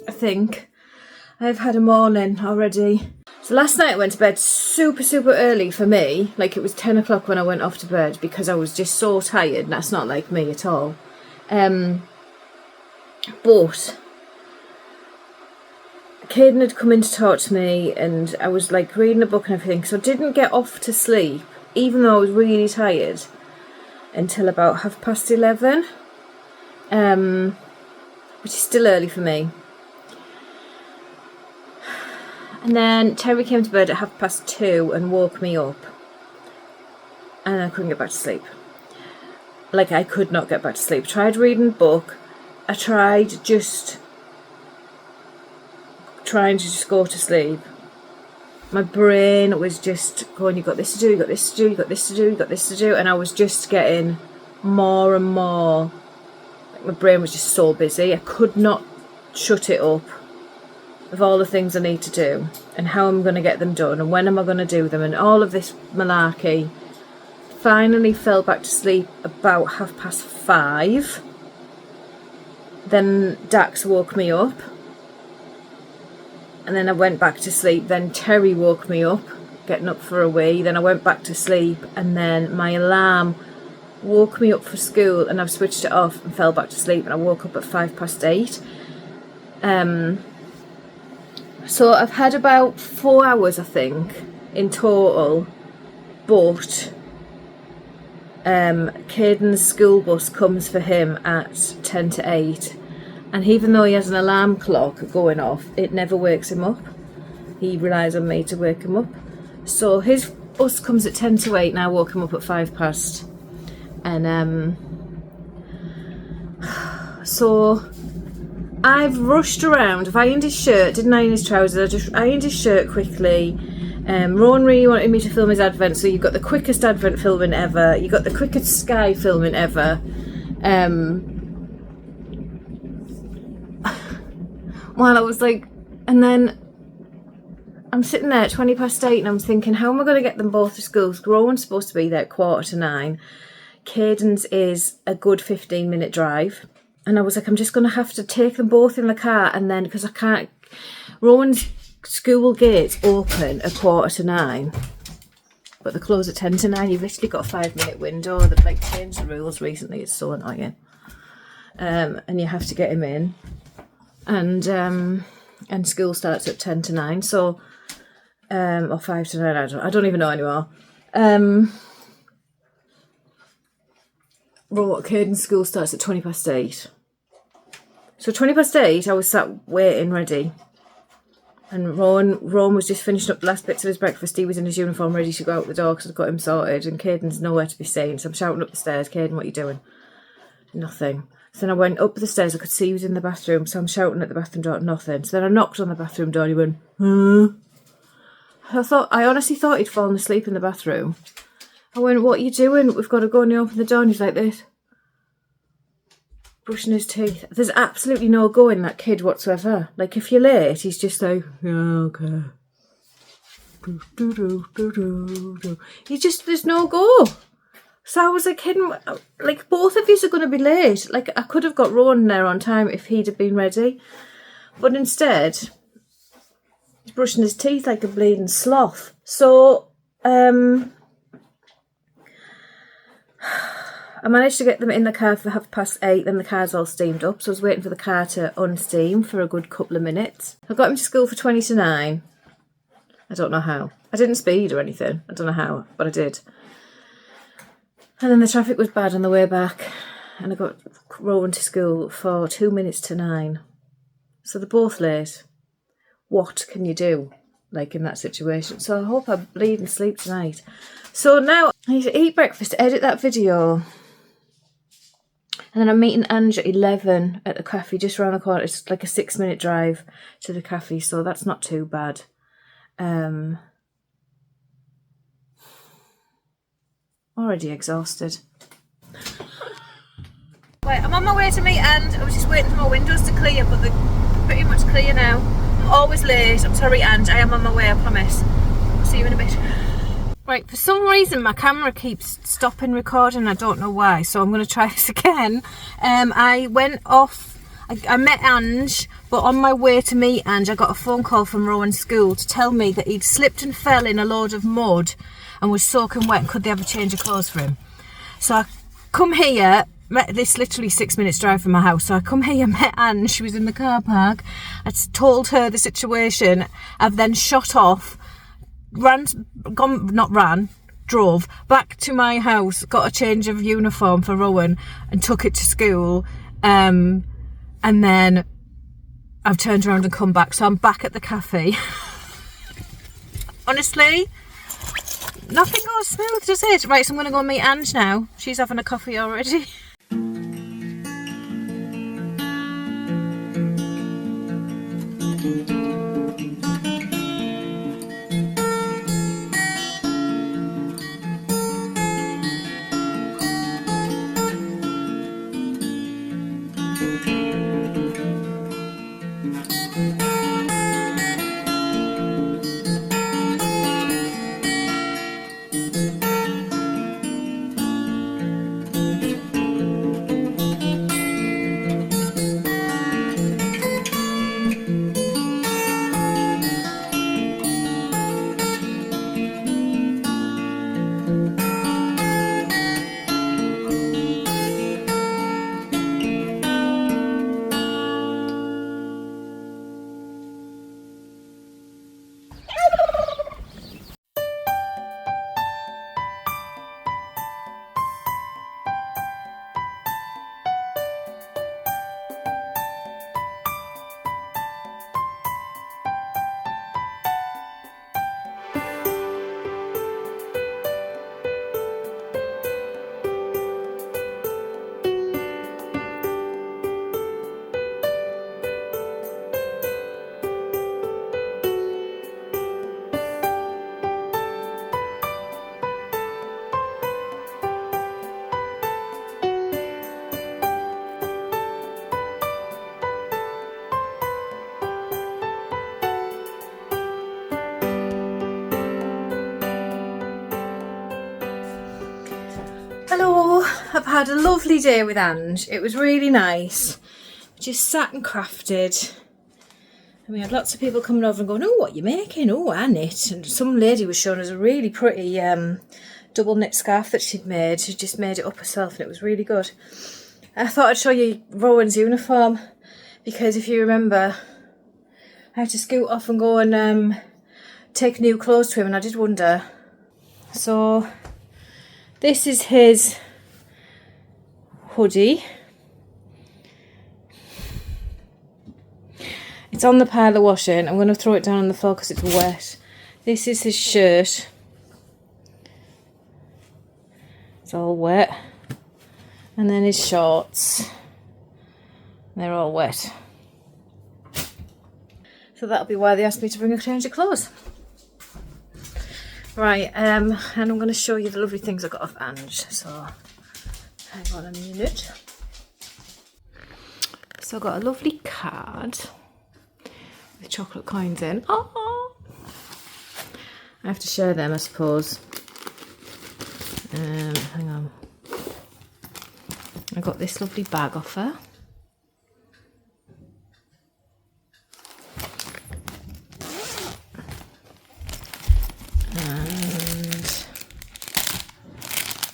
I think. I've had a morning already. So last night I went to bed super early for me. Like it was 10 o'clock when I went off to bed because I was just so tired. That's not like me at all. But Caden had come in to talk to me and I was like reading a book and everything. So I didn't get off to sleep, even though I was really tired, until about 11:30. Which is still early for me. And then Terry came to bed at 2:30 and woke me up. And I couldn't get back to sleep. Like, I could not get back to sleep. I tried reading a book. I tried just trying to just go to sleep. My brain was just going, you've got this to do, you've got this to do, you've got this to do, you've got this to do. And I was just getting more and more. Like, my brain was just so busy. I could not shut it up. Of all the things I need to do and how I'm going to get them done and when am I going to do them and all of this malarkey. Finally fell back to sleep about 5:30. Then Dax woke me up and then I went back to sleep. Then Terry woke me up, getting up for a wee. Then I went back to sleep and then my alarm woke me up for school and I've switched it off and fell back to sleep and I woke up at 8:05. So I've had about 4 hours, I think, in total, but Caden's school bus comes for him at 10 to 8, and even though he has an alarm clock going off, it never wakes him up. He relies on me to wake him up. So his bus comes at 10 to 8, and I woke him up at 5:05. And so I've rushed around. I've ironed his shirt, didn't iron his trousers. I just ironed his shirt quickly. Rowan really wanted me to film his advent, so you've got the quickest advent filming ever. You've got the quickest sky filming ever. While I was like, and then I'm sitting there at 8:20 and I'm thinking, how am I going to get them both to school? Rowan's supposed to be there at 8:45. Caden's is a good 15-minute drive. And I was like, I'm just going to have to take them both in the car and then, because I can't, Rowan's school gates open at 8:45, but they close at 10 to 9. You've literally got a 5-minute window. They've like changed the rules recently. It's so annoying. And you have to get him in. And school starts at 10 to 9. So, or 5 to 9, I don't even know anymore. Caden's school starts at 8:20. So 8:20, I was sat waiting ready. And Rowan was just finishing up the last bits of his breakfast. He was in his uniform ready to go out the door because I'd got him sorted. And Caden's nowhere to be seen. So I'm shouting up the stairs, Caden, what are you doing? Nothing. So then I went up the stairs. I could see he was in the bathroom. So I'm shouting at the bathroom door, nothing. So then I knocked on the bathroom door and he went, I honestly thought he'd fallen asleep in the bathroom. I went, what are you doing? We've got to go. And he opened the door and he's like this, brushing his teeth. There's absolutely no go in that kid whatsoever. Like, if you're late, he's just like, yeah, okay. There's no go. So I was like, hidden, like, both of you are going to be late. Like, I could have got Rowan there on time if he'd have been ready. But instead, he's brushing his teeth like a bleeding sloth. So, I managed to get them in the car for 8:30, then the car's all steamed up, so I was waiting for the car to unsteam for a good couple of minutes. I got him to school for 20 to 9. I don't know how. I didn't speed or anything. I don't know how, but I did. And then the traffic was bad on the way back, and I got Rowan to school for 2 minutes to 9. So they're both late. What can you do, like, in that situation? So I hope I bleed and sleep tonight. So now I need to eat breakfast, edit that video. And then I'm meeting Ange at 11 at the cafe just around the corner. It's like a 6-minute drive to the cafe, so that's not too bad. Already exhausted. Right, I'm on my way to meet Ange. I was just waiting for my windows to clear, but they're pretty much clear now. I'm always late. I'm sorry, Ange. I am on my way, I promise. I'll see you in a bit. Right, for some reason my camera keeps stopping recording. I don't know why, so I'm going to try this again. I went off I met Ange, but on my way to meet Ange, I got a phone call from Rowan's school to tell me that he'd slipped and fell in a load of mud and was soaking wet and could they have a change of clothes for him. So I come here, this literally 6 minutes drive from my house, so I come here, met Ange, she was in the car park, I told her the situation, I've then shot off, drove back to my house, got a change of uniform for Rowan and took it to school, and then I've turned around and come back, so I'm back at the cafe. Honestly, nothing goes smooth, does it? Right, so I'm going to go and meet Ange now. She's having a coffee already. Hello, I've had a lovely day with Ange. It was really nice. We just sat and crafted. And we had lots of people coming over and going, oh, what are you making? Oh, I knit. And some lady was showing us a really pretty double knit scarf that she'd made. She just made it up herself and it was really good. I thought I'd show you Rowan's uniform because if you remember, I had to scoot off and go and take new clothes to him and I did wonder. So this is his hoodie. It's on the pile of washing. I'm going to throw it down on the floor because it's wet. This is his shirt. It's all wet. And then his shorts. They're all wet. So that'll be why they asked me to bring a change of clothes. Right, and I'm going to show you the lovely things I got off Ange. So hang on a minute. So I got a lovely card with chocolate coins in. Oh, I have to share them, I suppose. Hang on. I got this lovely bag off her.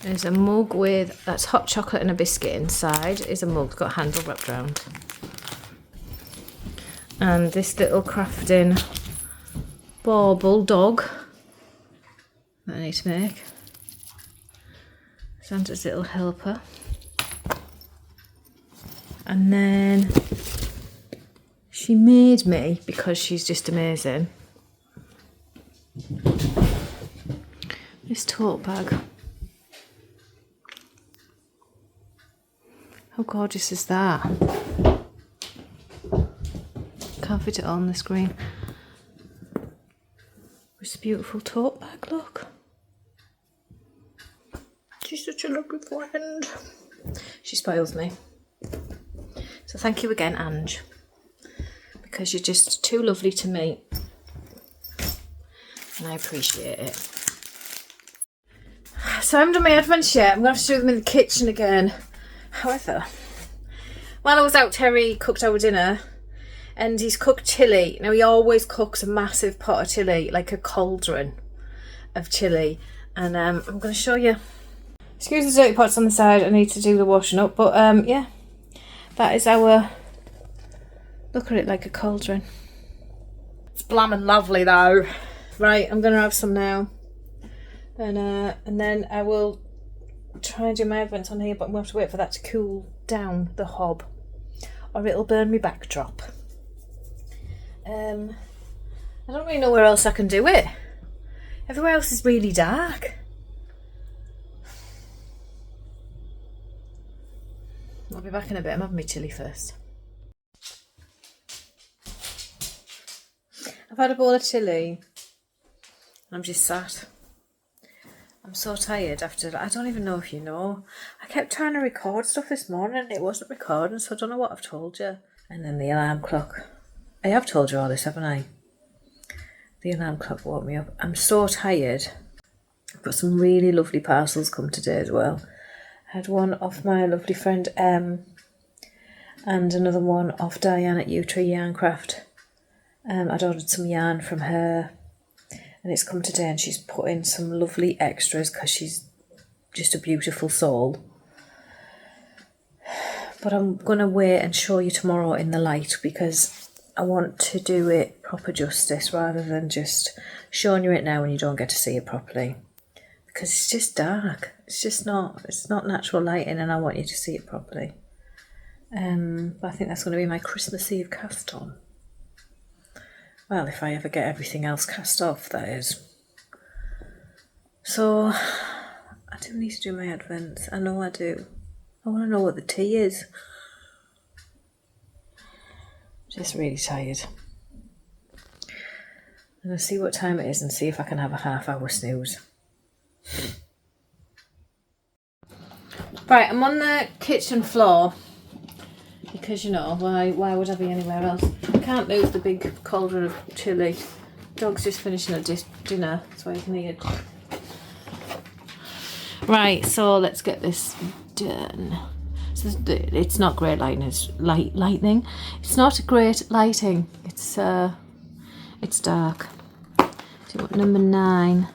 And there's a mug with, that's hot chocolate and a biscuit inside. Is a mug, got a handle wrapped around. And this little crafting bauble dog that I need to make. Santa's little helper. And then she made me, because she's just amazing, this tote bag. How gorgeous is that? Can't fit it on the screen. This beautiful tote bag, look. She's such a lovely friend. She spoils me. So thank you again, Ange, because you're just too lovely to me. And I appreciate it. So I haven't done my advents yet. I'm going to have to do them in the kitchen again. However, While I was out, Terry cooked our dinner, and he's cooked chilli. Now, he always cooks a massive pot of chilli, like a cauldron of chilli. And I'm going to show you. Excuse the dirty pots on the side, I need to do the washing up. But yeah, that is our... Look at it, like a cauldron. It's blammin' lovely though. Right, I'm going to have some now. And then I will try and do my advents on here, but I'm going to have to wait for that to cool down the hob, or it'll burn my backdrop. I don't really know where else I can do it. Everywhere else is really dark. I'll be back in a bit. I'm having my chilli first. I've had a bowl of chilli. I'm just sat. I'm so tired after that. I don't even know if you know. I kept trying to record stuff this morning and it wasn't recording, so I don't know what I've told you. And then the alarm clock. I have told you all this, haven't I? The alarm clock woke me up. I'm so tired. I've got some really lovely parcels come today as well. I had one off my lovely friend and another one off Diane at U-Tree Yarncraft. I'd ordered some yarn from her. And it's come today and she's put in some lovely extras because she's just a beautiful soul. But I'm going to wait and show you tomorrow in the light because I want to do it proper justice rather than just showing you it now and you don't get to see it properly. Because it's just dark. It's not natural lighting and I want you to see it properly. But I think that's going to be my Christmas Eve cast on. Well, if I ever get everything else cast off, that is. So, I do need to do my advents. I know I do. I want to know what the tea is. Just really tired. I'm going to see what time it is and see if I can have a half-hour snooze. Right, I'm on the kitchen floor. Because, you know, why would I be anywhere else? I can't move the big cauldron of chilli. Dog's just finishing a dinner, so I can eat it. Right, so let's get this done. So it's not great lighting, it's lightning. It's not great lighting. It's dark. So what, number 9.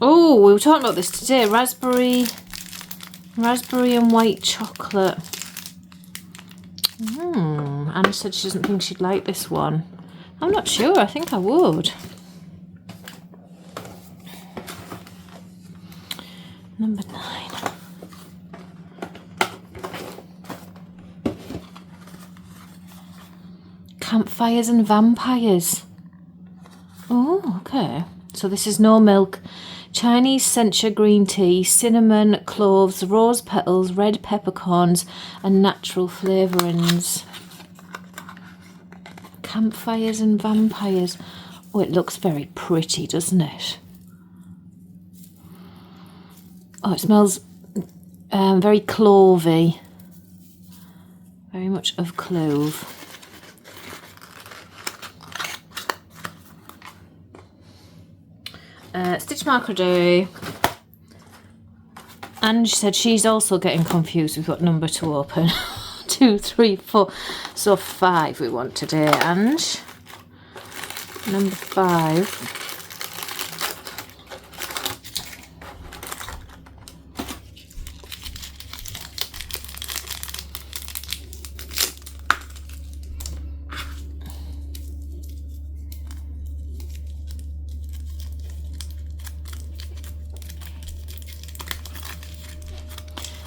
Oh, we were talking about this today. Raspberry and white chocolate. Anne said she doesn't think she'd like this one. I'm not sure. I think I would. Number 9. Campfires and vampires. Oh, okay. So this is no milk. Chinese sencha green tea, cinnamon, cloves, rose petals, red peppercorns and natural flavourings. Campfires and vampires. Oh, it looks very pretty, doesn't it? Oh, it smells very clovey. Very much of clove. Stitch marker day. Ange said she's also getting confused with what number to open. 2, 3, 4. So 5 we want today, Ange. Number 5.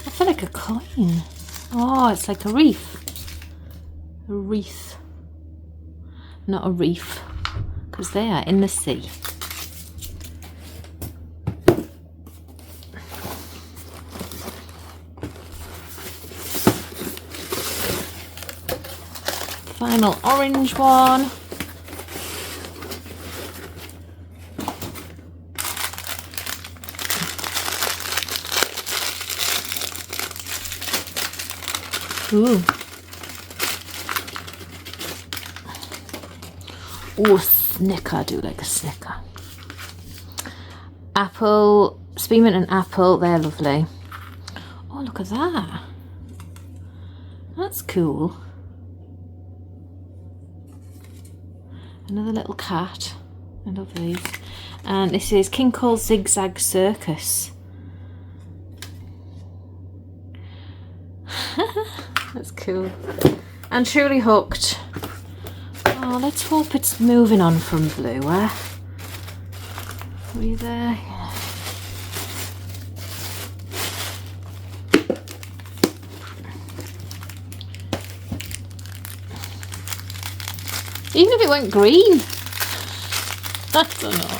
I feel like a coin. Oh, it's like a wreath. A wreath. Not a reef. Because they are in the sea. Final orange one. Ooh. Oh, a snicker. I do like a snicker. apple, spearmint and apple, they're lovely. Oh, look at that. That's cool. Another little cat. I love these. And this is King Cole's Zigzag Circus. That's cool. And Truly Hooked. Oh, let's hope it's moving on from blue, eh? Are you there? Yeah. Even if it went green. I don't know.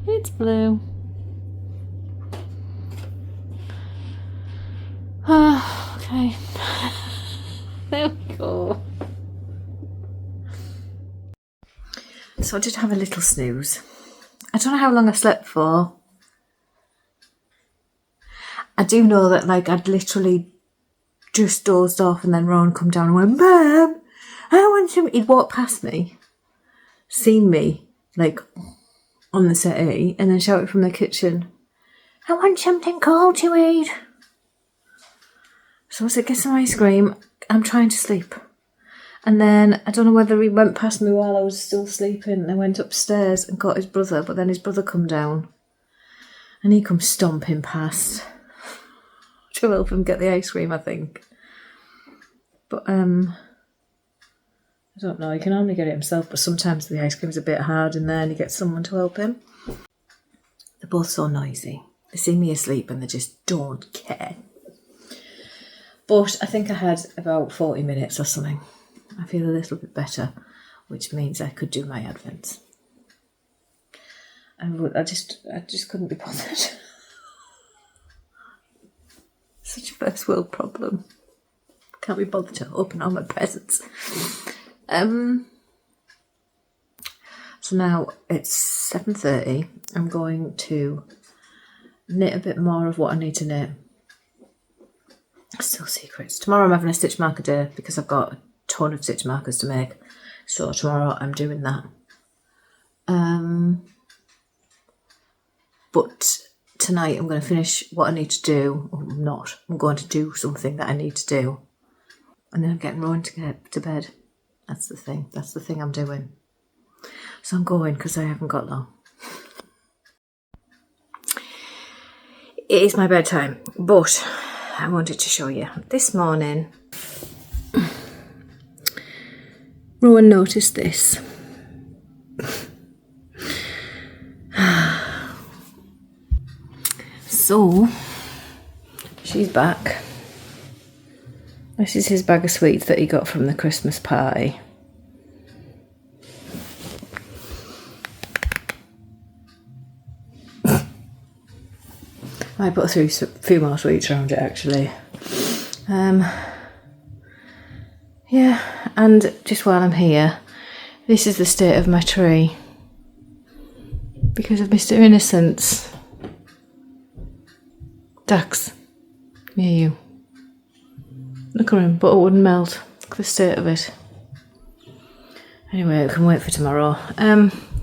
It's blue. Oh, okay. There we go. So I did have a little snooze. I don't know how long I slept for. I do know that, like, I'd literally just dozed off and then Ron come down and went, Mum, I want some. He'd walked past me, seen me, like, on the settee, and then shouted from the kitchen, I want something cold to eat. So I said, get some ice cream. I'm trying to sleep. And then, I don't know whether he went past me while I was still sleeping and went upstairs and got his brother, but then his brother come down and he come stomping past to help him get the ice cream, I think. But, I don't know, he can only get it himself, but sometimes the ice cream's a bit hard in there and he gets someone to help him. They're both so noisy. They see me asleep and they just don't care. But I think I had about 40 minutes or something. I feel a little bit better, which means I could do my Advents. And I just couldn't be bothered. Such a first world problem. Can't be bothered to open all my presents. So now it's 7:30. I'm going to knit a bit more of what I need to knit. Still secrets. Tomorrow I'm having a stitch marker day because I've got a ton of stitch markers to make. So tomorrow I'm doing that. But tonight I'm going to finish what I need to do. Or I'm not. I'm going to do something that I need to do. And then I'm getting Rowan to get to bed. That's the thing. That's the thing I'm doing. So I'm going because I haven't got long. It is my bedtime. But I wanted to show you. This morning, Rowan noticed this. So, she's back. This is his bag of sweets that he got from the Christmas party. I put through a few more sweets around it actually. Yeah, and just while I'm here, this is the state of my tree. Because of Mr. Innocence. Dax, near you. Look at him, but it wouldn't melt. Look at the state of it. Anyway, I can wait for tomorrow.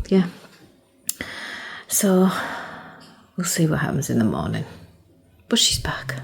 Yeah. So, we'll see what happens in the morning. But she's back.